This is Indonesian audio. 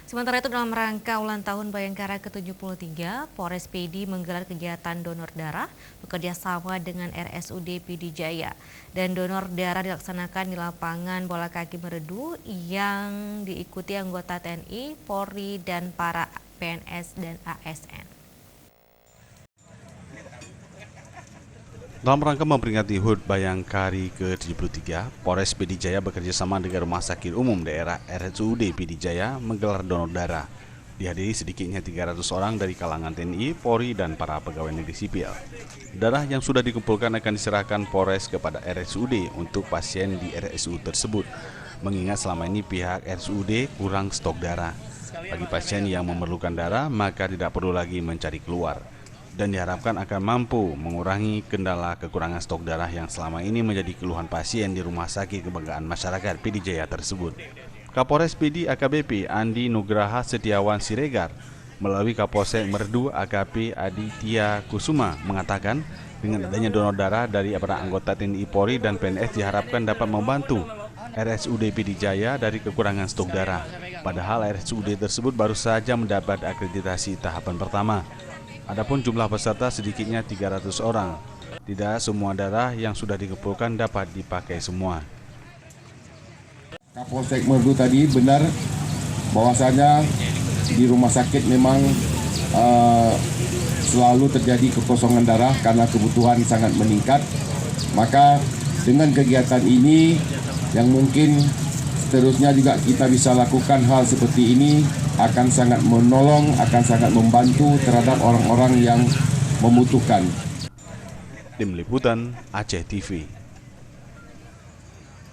Sementara itu dalam rangka ulang tahun Bayangkara ke-73, Polres PD menggelar kegiatan donor darah bekerja sama dengan RSUD PD Jaya. Dan donor darah dilaksanakan di lapangan bola kaki Meredu yang diikuti anggota TNI, Polri, dan para PNS dan ASN. Dalam rangka memperingati HUT Bayangkari ke-73, Polres PD Jaya bekerjasama dengan Rumah Sakit Umum Daerah RSUD PD Jaya menggelar donor darah. Dihadiri sedikitnya 300 orang dari kalangan TNI, Polri, dan para pegawai negeri sipil. Darah yang sudah dikumpulkan akan diserahkan Polres kepada RSUD untuk pasien di RSU tersebut, mengingat selama ini pihak RSUD kurang stok darah. Bagi pasien yang memerlukan darah, maka tidak perlu lagi mencari keluar. Dan diharapkan akan mampu mengurangi kendala kekurangan stok darah yang selama ini menjadi keluhan pasien di Rumah Sakit Kebanggaan Masyarakat PD Jaya tersebut. Kapolres PD AKBP Andi Nugraha Setiawan Siregar melalui Kapolsek Meredu AKP Aditya Kusuma mengatakan dengan adanya donor darah dari para anggota TNI, Polri, dan PNS diharapkan dapat membantu RSUD PD Jaya dari kekurangan stok darah. Padahal RSUD tersebut baru saja mendapat akreditasi tahapan pertama. Adapun jumlah peserta sedikitnya 300 orang. Tidak semua darah yang sudah dikumpulkan dapat dipakai semua. Kapolsek Meredu tadi benar bahwasanya di rumah sakit memang selalu terjadi kekosongan darah karena kebutuhan sangat meningkat. Maka dengan kegiatan ini yang mungkin seterusnya juga kita bisa lakukan hal seperti ini akan sangat menolong, akan sangat membantu terhadap orang-orang yang membutuhkan. Tim Liputan Aceh TV.